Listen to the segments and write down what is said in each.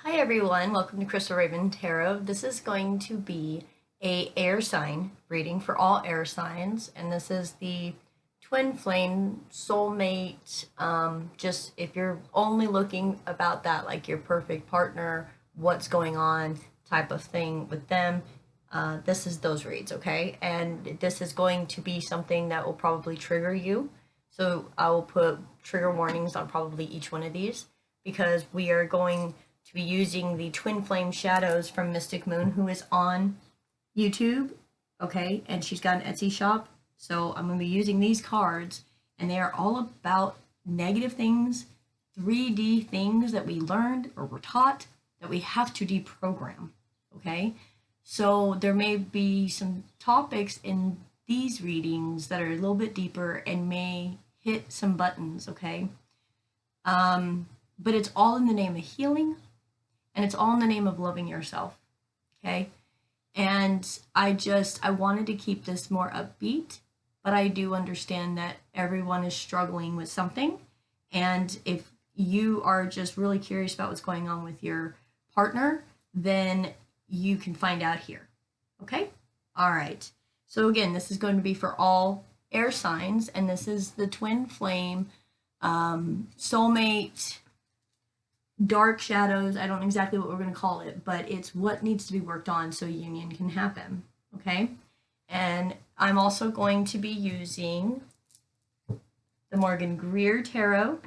Hi everyone, welcome to Crystal Raven Tarot. This is going to be a air sign reading for all air signs, and this is the twin flame soulmate. Just if you're only looking about that, like your perfect partner, what's going on type of thing with them, this is those reads, okay? And this is going to be something that will probably trigger you. So I will put trigger warnings on probably each one of these because we are going to be using the Twin Flame Shadows from Mystic Moon, who is on YouTube, okay? And she's got an Etsy shop. So I'm going to be using these cards, and they are all about negative things, 3D things that we learned or were taught that we have to deprogram, okay? So there may be some topics in these readings that are a little bit deeper and may hit some buttons, okay? But it's all in the name of healing, and it's all in the name of loving yourself, okay? And I wanted to keep this more upbeat, but I do understand that everyone is struggling with something. And if you are just really curious about what's going on with your partner, then you can find out here, okay? All right. So again, this is going to be for all air signs, and this is the twin flame, soulmate, dark shadows. I don't know exactly what we're going to call it, but it's what needs to be worked on so union can happen, okay? And I'm also going to be using the Morgan Greer Tarot.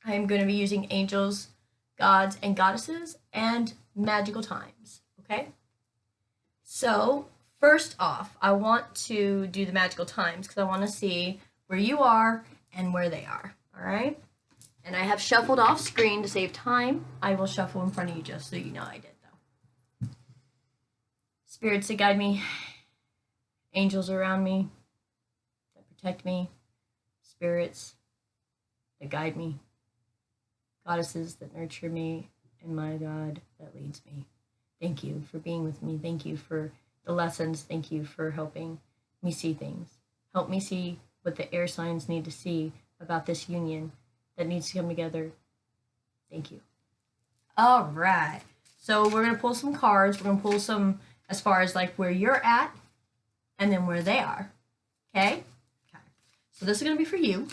I'm going to be using angels, gods, and goddesses, and magical times, okay? So first off, I want to do the magical times because I want to see where you are and where they are, all right? And I have shuffled off screen to save time. I will shuffle in front of you just so you know I did, though. Spirits that guide me, angels around me that protect me, spirits that guide me, goddesses that nurture me, and my God that leads me. Thank you for being with me. Thank you for the lessons. Thank you for helping me see things. Help me see what the air signs need to see about this union that needs to come together. Thank you. All right. So we're going to pull some cards. We're going to pull some as far as like where you're at and then where they are. Okay? Okay. So this is going to be for you.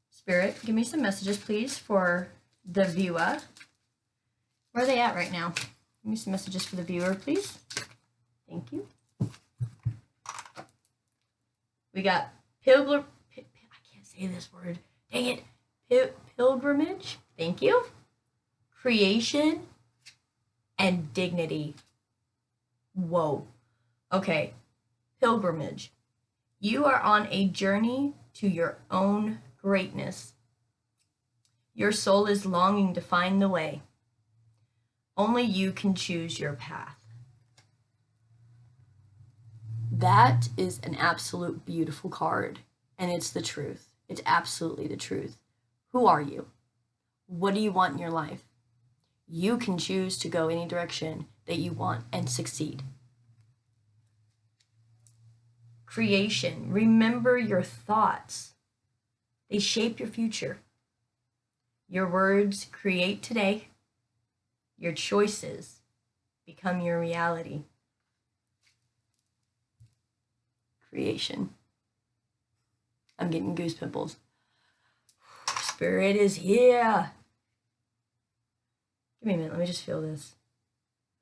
Spirit, give me some messages, please, for the viewer. Where are they at right now? Give me some messages for the viewer, please. Thank you. We got pilgrim. I can't say this word. Dang it. Pilgrimage. Thank you. Creation and dignity. Whoa. Okay. Pilgrimage. You are on a journey to your own greatness. Your soul is longing to find the way. Only you can choose your path. That is an absolute beautiful card, and it's the truth. It's absolutely the truth. Who are you? What do you want in your life? You can choose to go any direction that you want and succeed. Creation. Remember your thoughts. They shape your future. Your words create today. Your choices become your reality. Creation. I'm getting goose pimples. Spirit is here. Give me a minute. Let me just feel this.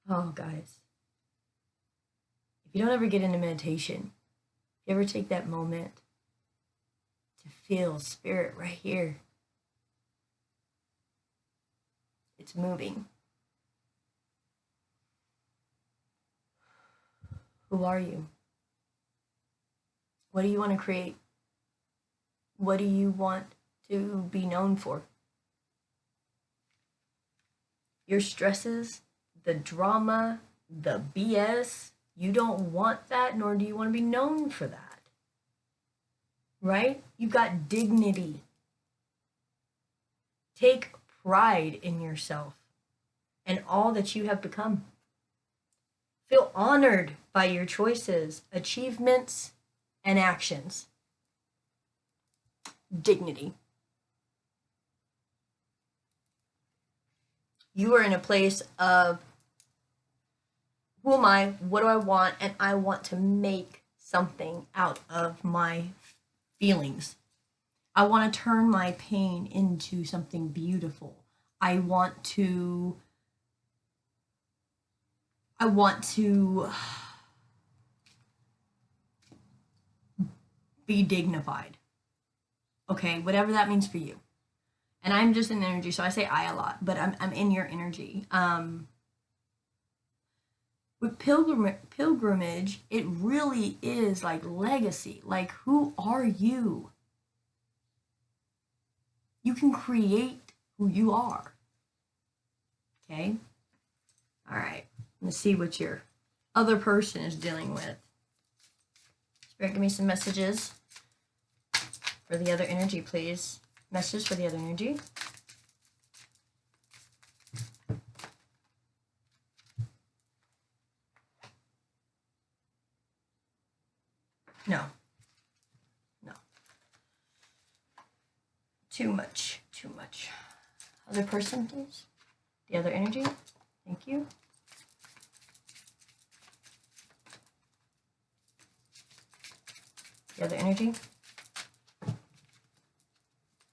Oh, guys. If you don't ever get into meditation, if you ever take that moment to feel spirit right here, it's moving. Who are you? What do you want to create? What do you want to be known for? Your stresses, the drama, the BS, you don't want that, nor do you want to be known for that. Right? You've got dignity. Take pride in yourself and all that you have become. Feel honored by your choices, achievements, and actions. Dignity. You are in a place of, who am I? What do I want? And I want to make something out of my feelings. I want to turn my pain into something beautiful. I want to be dignified. Okay, whatever that means for you. And I'm just in energy, so I say I a lot, but I'm in your energy. With pilgrimage, it really is like legacy. Like, who are you? You can create who you are. Okay? All right. Let's see what your other person is dealing with. Spirit, give me some messages for the other energy, please. Messages for the other energy. No. No. Too much. Too much. Other person, please. The other energy. Thank you. The other energy.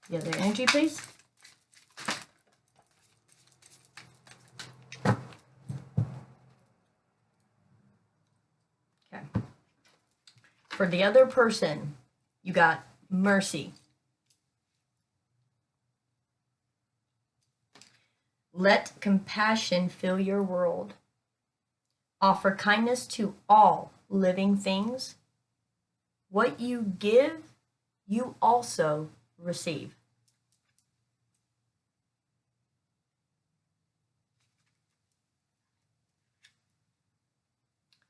The other energy, please. Okay. For the other person, you got mercy. Let compassion fill your world. Offer kindness to all living things. What you give, you also receive.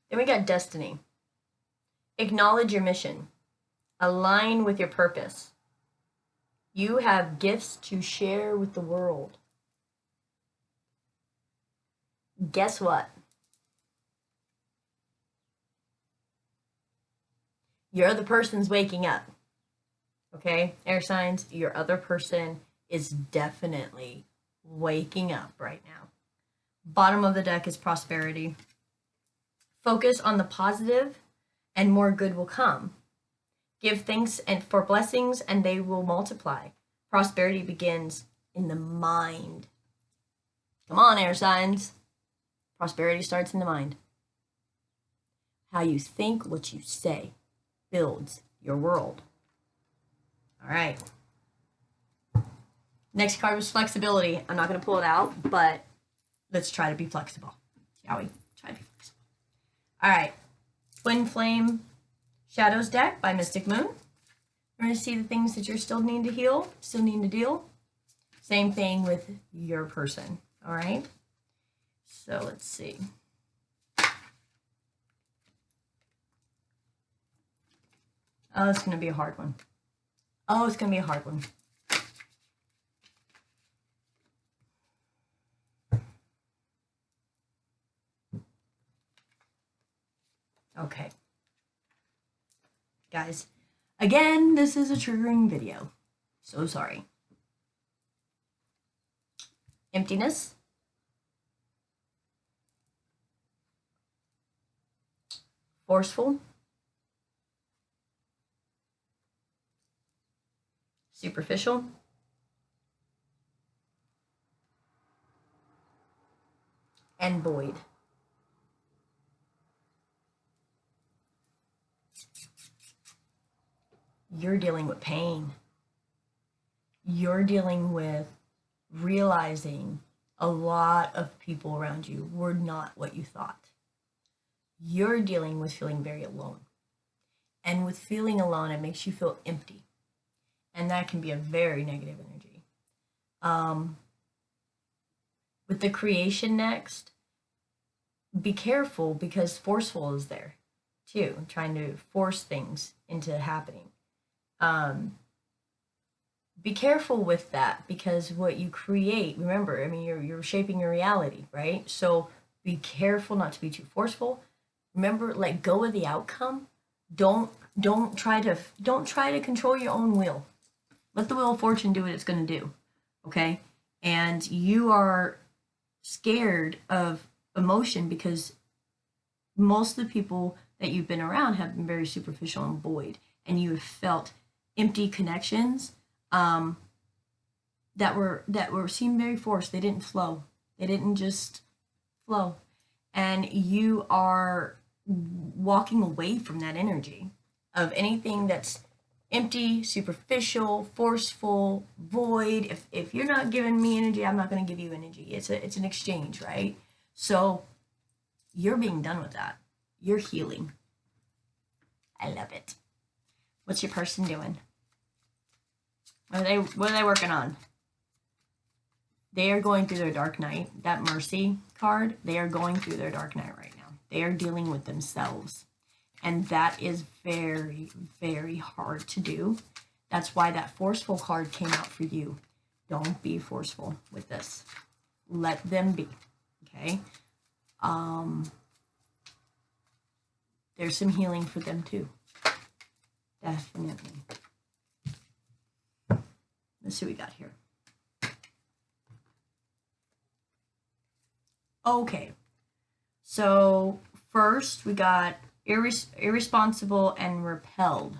Then we got destiny. Acknowledge your mission. Align with your purpose. You have gifts to share with the world. Guess what? Your other person's waking up. Okay, air signs, your other person is definitely waking up right now. Bottom of the deck is prosperity. Focus on the positive and more good will come. Give thanks and for blessings and they will multiply. Prosperity begins in the mind. Come on, air signs. Prosperity starts in the mind. How you think, what you say builds your world. All right. Next card was flexibility. I'm not going to pull it out, but let's try to be flexible. Shall we? Try to be flexible. All right. Twin Flame Shadows deck by Mystic Moon. We're going to see the things that you're still needing to heal, still needing to deal. Same thing with your person. All right. So let's see. Oh, it's going to be a hard one. Oh, it's going to be a hard one. Okay. Guys, again, this is a triggering video. So sorry. Emptiness. Forceful. Superficial. And void. You're dealing with pain. You're dealing with realizing a lot of people around you were not what you thought. You're dealing with feeling very alone. And with feeling alone, it makes you feel empty. And that can be a very negative energy. With the creation next, be careful because forceful is there too, trying to force things into happening. Be careful with that because what you create, remember, I mean, you're shaping your reality, right? So be careful not to be too forceful. Remember, let go of the outcome. Don't try to control your own will. Let the wheel of fortune do what it's going to do, okay? And you are scared of emotion because most of the people that you've been around have been very superficial and void, and you have felt empty connections that were seemed very forced. They didn't flow. They didn't just flow, and you are walking away from that energy of anything that's empty, superficial, forceful, void. If you're not giving me energy, I'm not going to give you energy. It's an exchange, right? So you're being done with that. You're healing. I love it. What's your person doing? What are they working on? They are going through their dark night. That mercy card, they are going through their dark night right now. They are dealing with themselves. And that is very, very hard to do. That's why that forceful card came out for you. Don't be forceful with this. Let them be. Okay? There's some healing for them too. Definitely. Let's see what we got here. Okay. So first we got irresponsible and repelled.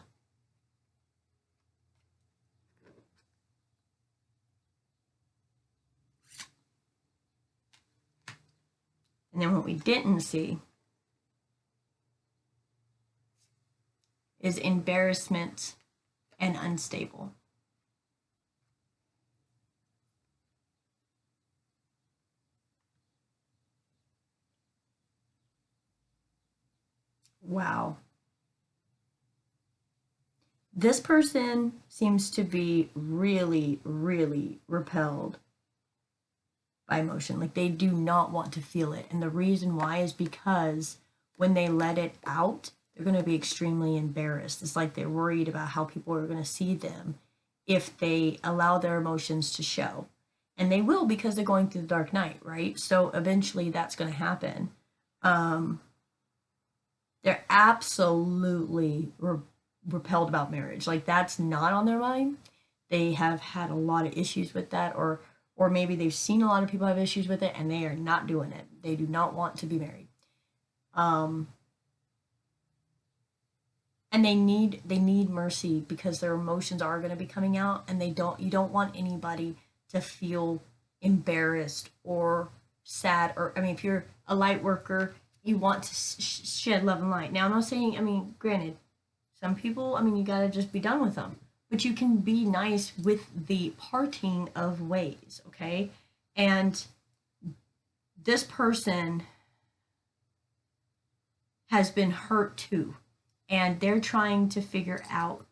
And then what we didn't see is embarrassment and unstable. Wow. This person seems to be really, really repelled by emotion. Like they do not want to feel it. And the reason why is because when they let it out, they're going to be extremely embarrassed. It's like they're worried about how people are going to see them if they allow their emotions to show. And they will because they're going through the dark night, right? So eventually that's going to happen. They're absolutely repelled about marriage. Like that's not on their mind. They have had a lot of issues with that, or maybe they've seen a lot of people have issues with it and they are not doing it. They do not want to be married. And they need mercy because their emotions are going to be coming out, and you don't want anybody to feel embarrassed or sad. Or I mean, if you're a light worker, you want to shed love and light. Now I'm not saying, I mean, granted, some people, I mean, you got to just be done with them, but you can be nice with the parting of ways. Okay. And this person has been hurt too, and they're trying to figure out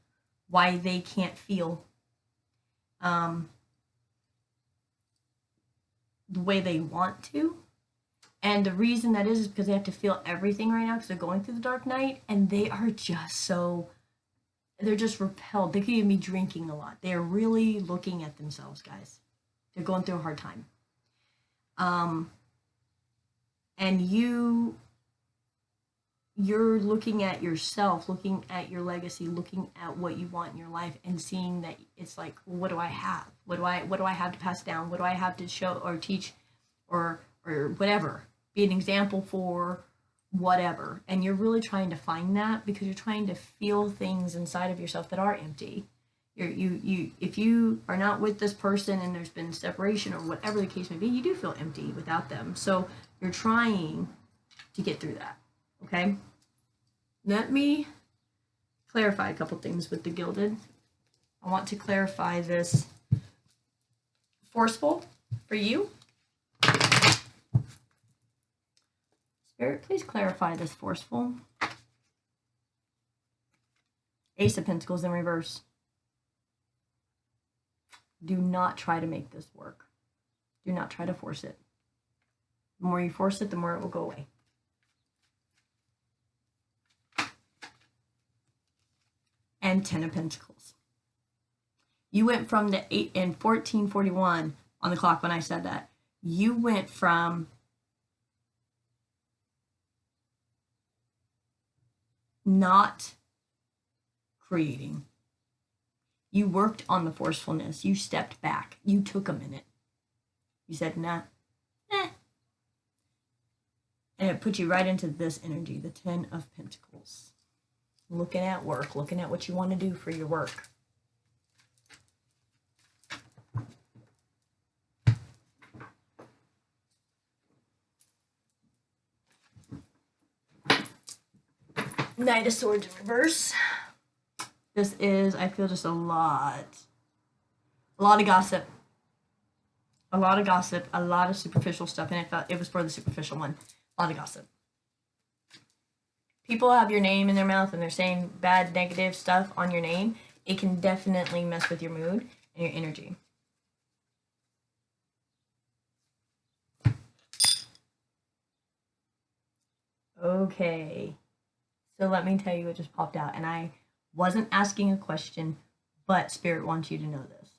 why they can't feel the way they want to. And the reason that is because they have to feel everything right now because they're going through the dark night, and they are just they're just repelled. They could even be drinking a lot. They are really looking at themselves, guys. They're going through a hard time. And you're looking at yourself, looking at your legacy, looking at what you want in your life, and seeing that it's like, well, what do I have? What do I have to pass down? What do I have to show or teach or whatever? Be an example for whatever. And you're really trying to find that because you're trying to feel things inside of yourself that are empty. If you are not with this person and there's been separation or whatever the case may be, you do feel empty without them. So you're trying to get through that. Okay, let me clarify a couple things with the Gilded. I want to clarify this forceful for you. Spirit, please clarify this forceful. Ace of Pentacles in reverse. Do not try to make this work. Do not try to force it. The more you force it, the more it will go away. And 10 of Pentacles. You went from the 8 and 1441 on the clock when I said that. You went from not creating. You worked on the forcefulness. You stepped back. You took a minute. You said, nah, And it puts you right into this energy, the 10 of Pentacles. Looking at work, looking at what you want to do for your work. Knight of Swords in reverse. This is, I feel, just a lot of gossip. A lot of gossip, a lot of superficial stuff, and it was for the superficial one. A lot of gossip. People have your name in their mouth and they're saying bad, negative stuff on your name. It can definitely mess with your mood and your energy. Okay. So let me tell you what just popped out. And I wasn't asking a question, but Spirit wants you to know this.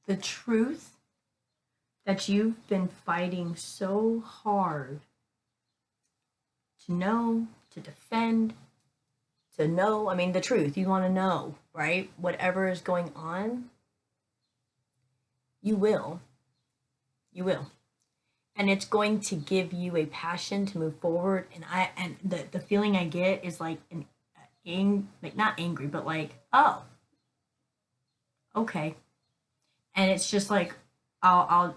The truth that you've been fighting so hard to know, to defend, to know, I mean, the truth, you want to know, right? Whatever is going on, you will. You will. And it's going to give you a passion to move forward. And the feeling I get is like like not angry, but like, oh, okay. And it's just like, I'll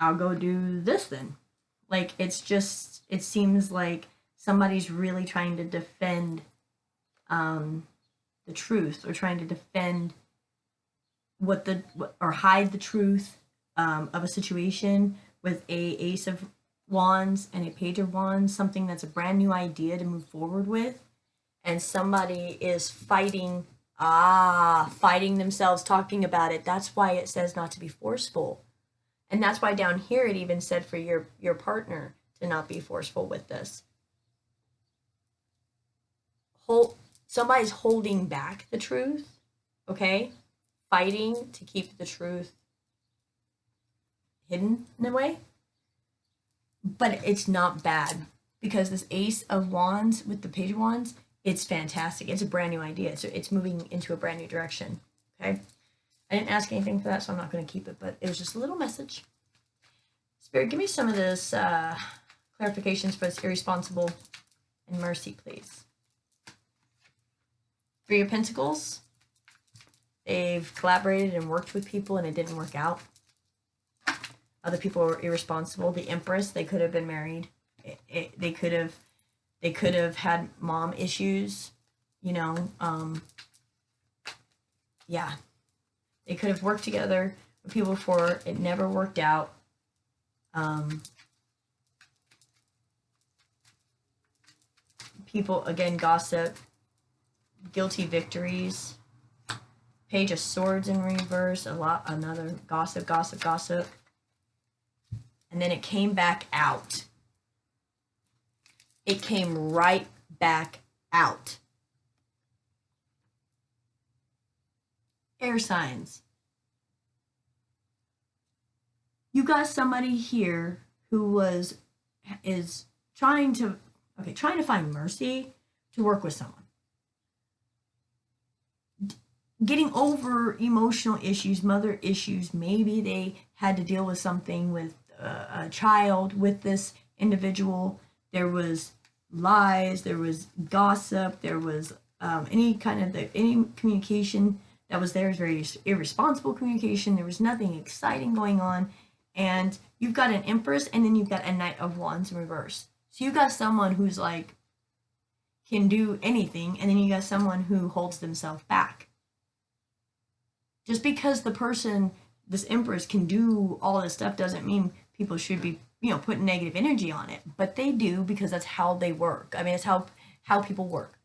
go do this then. Like, it's just, it seems like somebody's really trying to defend the truth, or trying to defend or hide the truth of a situation with a Ace of Wands and a Page of Wands, something that's a brand new idea to move forward with. And somebody is fighting themselves, talking about it. That's why it says not to be forceful. And that's why down here it even said for your partner to not be forceful with this. Somebody's holding back the truth, okay? Fighting to keep the truth hidden in a way. But it's not bad, because this Ace of Wands with the Page of Wands, it's fantastic. It's a brand new idea. So it's moving into a brand new direction, okay? I didn't ask anything for that, so I'm not going to keep it, but it was just a little message. Spirit, give me some of this clarifications for this irresponsible and mercy, please. Three of Pentacles. They've collaborated and worked with people and it didn't work out. Other people were irresponsible. The Empress, they could have been married. They could have had mom issues, you know. Yeah. They could have worked together with people before. It never worked out. People, again, gossip. Guilty victories. Page of Swords in reverse. Another gossip. And then it came back out. It came right back out. Air signs. You got somebody here who is trying to find mercy to work with someone. Getting over emotional issues, mother issues. Maybe they had to deal with something with a child with this individual. There was lies, there was gossip, there was any communication that was there was very irresponsible communication. There was nothing exciting going on. And you've got an Empress, and then you've got a Knight of Wands in reverse. So you've got someone who's like, can do anything, and then you got someone who holds themselves back. Just because the person, this Empress, can do all this stuff doesn't mean people should be, putting negative energy on it. But they do, because that's how they work. I mean, it's how people work.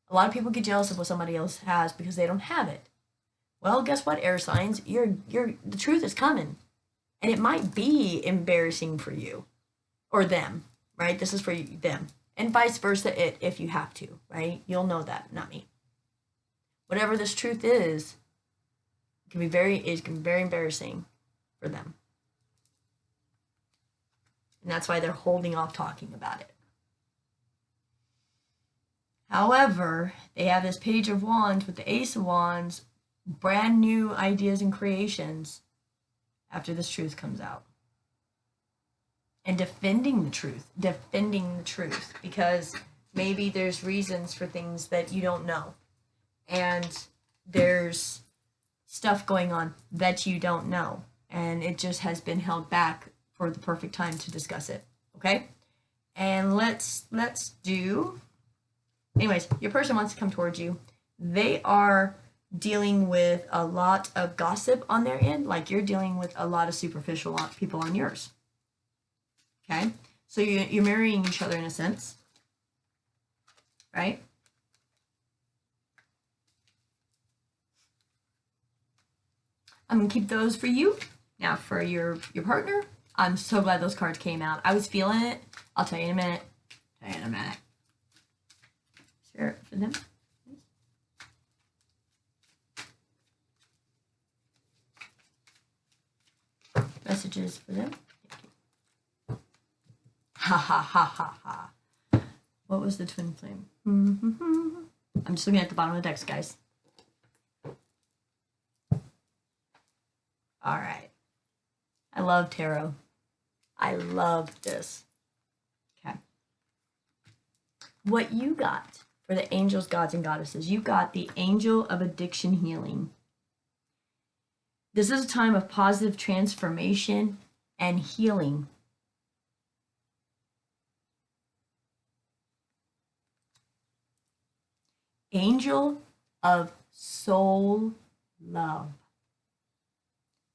A lot of people get jealous of what somebody else has because they don't have it. Well, guess what, air signs? The truth is coming. And it might be embarrassing for you or them, right? This is for them. And vice versa if you have to, right? You'll know that, not me. Whatever this truth is, it can be very embarrassing for them. And that's why they're holding off talking about it. However, they have this Page of Wands with the Ace of Wands, brand new ideas and creations after this truth comes out. And defending the truth, because maybe there's reasons for things that you don't know. And there's stuff going on that you don't know. And it just has been held back for the perfect time to discuss it. Okay? And let's do... Anyways, your person wants to come towards you. They are dealing with a lot of gossip on their end, like you're dealing with a lot of superficial people on yours. Okay? So you're marrying each other in a sense. Right? I'm going to keep those for you. Now for your partner, I'm so glad those cards came out. I was feeling it. I'll tell you in a minute. Share it for them. Messages for them. Thank you. Ha ha ha ha ha. What was the twin flame? I'm just looking at the bottom of the decks, guys. All right. I love tarot. I love this. Okay. What you got for the angels, gods, and goddesses, you got the Angel of Addiction Healing. This is a time of positive transformation and healing. Angel of Soul Love.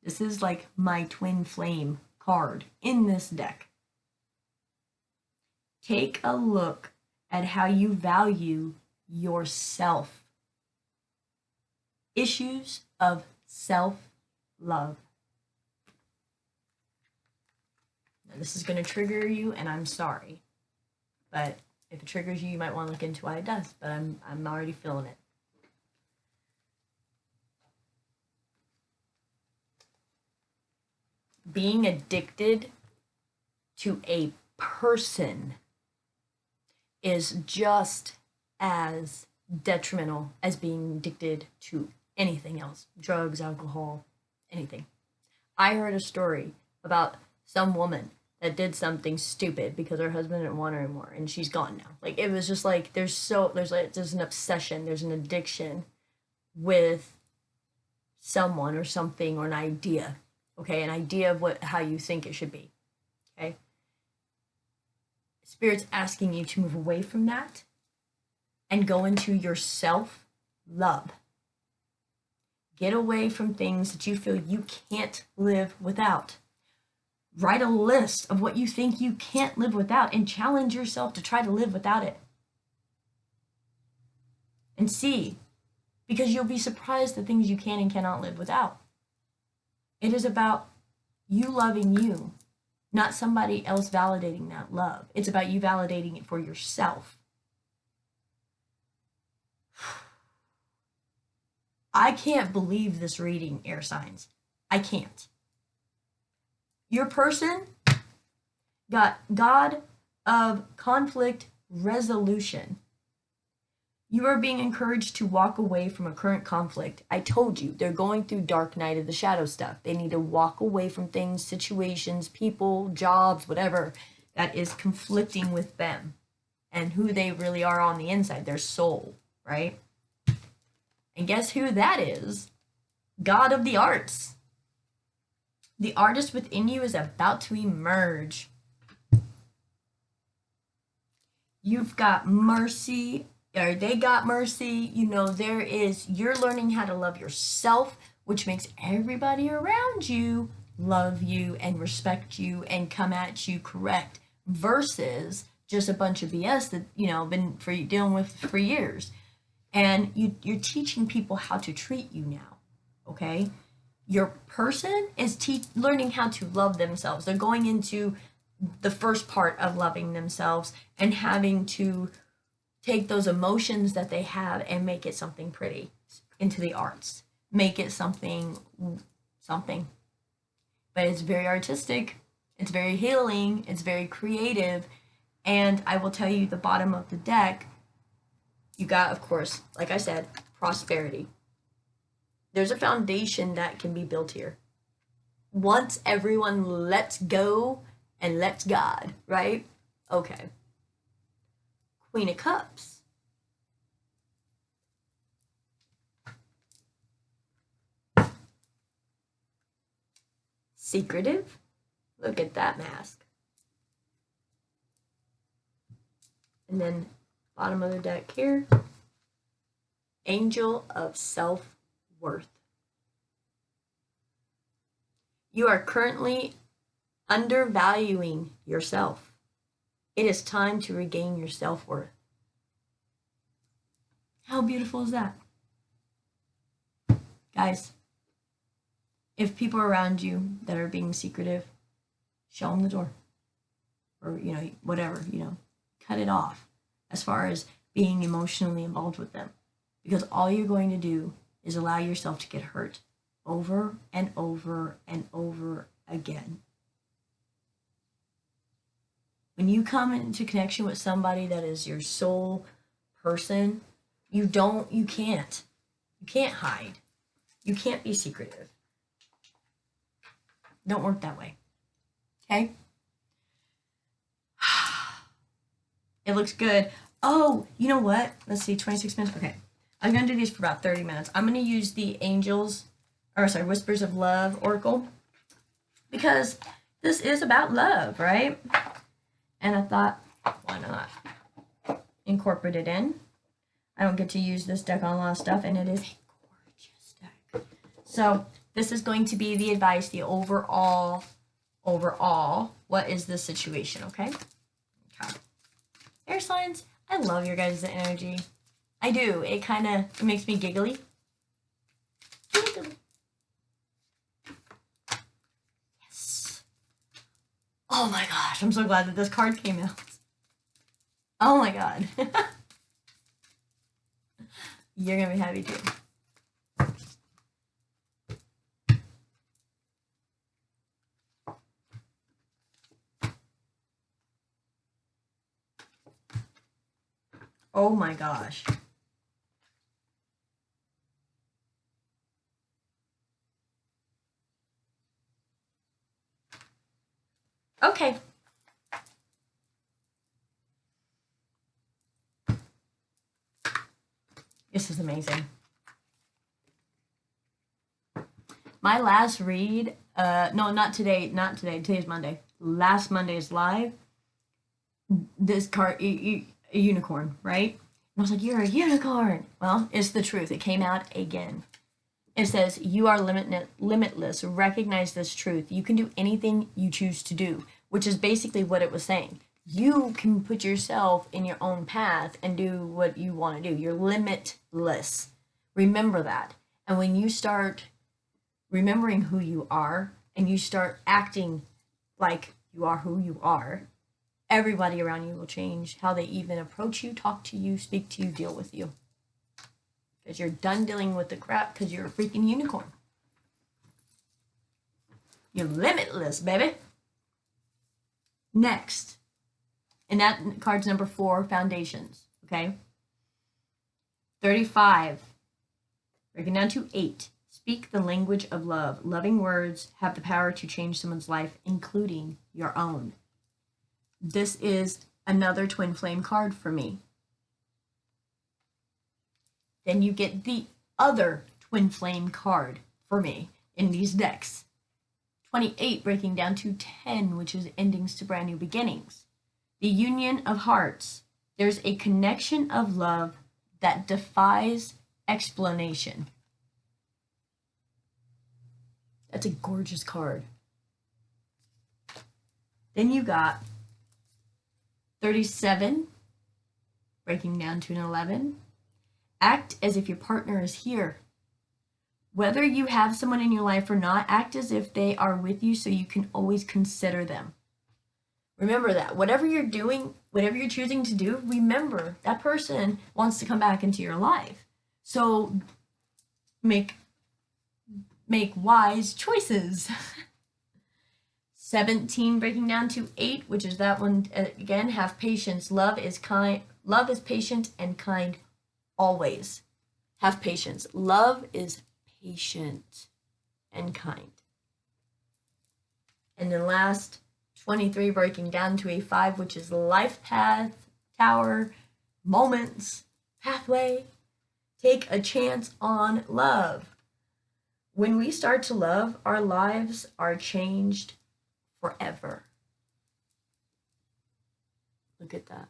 This is like my twin flame card in this deck. Take a look at how you value yourself. Issues of self-love. Now, this is going to trigger you, and I'm sorry. But if it triggers you, you might want to look into why it does. But I'm already feeling it. Being addicted to a person is just as detrimental as being addicted to anything else. Drugs, alcohol, anything. I heard a story about some woman that did something stupid because her husband didn't want her anymore, and she's gone now. Like, it was just like there's an obsession, there's an addiction with someone or something or an idea. Okay, an idea of how you think it should be. Okay? Spirit's asking you to move away from that and go into your self-love. Get away from things that you feel you can't live without. Write a list of what you think you can't live without and challenge yourself to try to live without it. And see, because you'll be surprised the things you can and cannot live without. It is about you loving you, not somebody else validating that love. It's about you validating it for yourself. I can't believe this reading, air signs. I can't. Your person got God of Conflict Resolution. You are being encouraged to walk away from a current conflict. I told you, they're going through dark night of the shadow stuff. They need to walk away from things, situations, people, jobs, whatever, that is conflicting with them and who they really are on the inside, their soul, right? And guess who that is? God of the arts. The artist within you is about to emerge. You've got mercy, or they got mercy. You know, you're learning how to love yourself, which makes everybody around you love you and respect you and come at you correct, versus just a bunch of BS that, been dealing with for years. And you're teaching people how to treat you now, okay? Your person is learning how to love themselves. They're going into the first part of loving themselves and having to take those emotions that they have and make it something pretty into the arts. Make it something. But it's very artistic. It's very healing, it's very creative, and I will tell you the bottom of the deck, you got, of course, like I said, prosperity. There's a foundation that can be built here. Once everyone lets go and lets God, right? Okay. Queen of Cups. Secretive. Look at that mask. And then bottom of the deck here, Angel of Self-Worth. You are currently undervaluing yourself. It is time to regain your self-worth. How beautiful is that? Guys, if people around you that are being secretive, show them the door. Or, whatever, cut it off as far as being emotionally involved with them. Because all you're going to do is allow yourself to get hurt over and over and over again. When you come into connection with somebody that is your soul person, you can't hide. You can't be secretive. Don't work that way. Okay? It looks good. Oh, you know what? Let's see, 26 minutes. Okay. I'm going to do these for about 30 minutes. I'm going to use the Whispers of Love Oracle, because this is about love, right? And I thought, why not incorporate it in? I don't get to use this deck on a lot of stuff, and it is a gorgeous deck. So this is going to be the advice, the overall, what is the situation, okay? Okay. Air signs, I love your guys' energy. I do. It makes me giggly. Yes. Oh my gosh, I'm so glad that this card came out. Oh my god. You're gonna be happy too. Oh my gosh. Okay. This is amazing. My last read, no, not today, today's Monday. Last Monday's live, this card, a unicorn, right? And I was like, you're a unicorn. Well, it's the truth. It came out again. It says, you are limitless. Recognize this truth. You can do anything you choose to do, which is basically what it was saying. You can put yourself in your own path and do what you want to do. You're limitless. Remember that. And when you start remembering who you are and you start acting like you are who you are, everybody around you will change how they even approach you, talk to you, speak to you, deal with you. Because you're done dealing with the crap because you're a freaking unicorn. You're limitless, baby. Next. And that card's number 4, foundations. Okay? 35. Breaking down to 8. Speak the language of love. Loving words have the power to change someone's life, including your own. This is another twin flame card for me. Then you get the other twin flame card for me in these decks. 28 breaking down to 10, which is endings to brand new beginnings. The union of hearts. There's a connection of love that defies explanation. That's a gorgeous card. Then you got 37, breaking down to an 11. Act as if your partner is here. Whether you have someone in your life or not, act as if they are with you so you can always consider them. Remember that. Whatever you're doing, whatever you're choosing to do, remember that person wants to come back into your life. So make wise choices. 17 breaking down to 8, which is that one again. Have patience. Love is kind. Love is patient and kind always. Have patience. Love is patient and kind. And then last 23 breaking down to a 5, which is life path, tower, moments, pathway. Take a chance on love. When we start to love, our lives are changed forever. Look at that.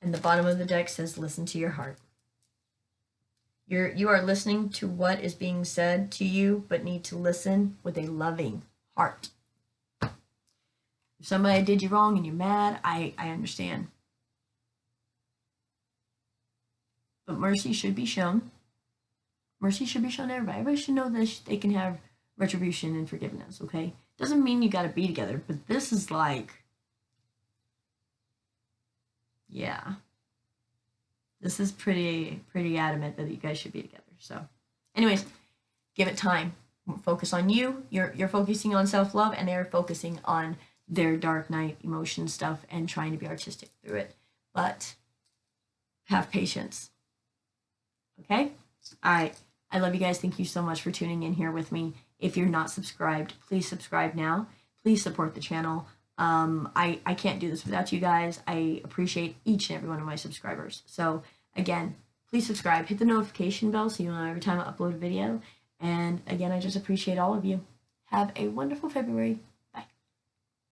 And the bottom of the deck says, listen to your heart. You are listening to what is being said to you, but need to listen with a loving heart. If somebody did you wrong and you're mad, I understand. But mercy should be shown. Mercy should be shown to everybody. Everybody should know that they can have retribution and forgiveness, okay? Doesn't mean you got to be together, but this is like, yeah. This is pretty adamant that you guys should be together. So anyways, give it time. Focus on you. You're focusing on self-love, and they're focusing on their dark night emotion stuff and trying to be artistic through it. But have patience. Okay? All right. I love you guys. Thank you so much for tuning in here with me. If you're not subscribed, please subscribe now. Please support the channel. I can't do this without you guys. I appreciate each and every one of my subscribers. So again, please subscribe, hit the notification bell so you'll know every time I upload a video. And again, I just appreciate all of you. Have a wonderful February.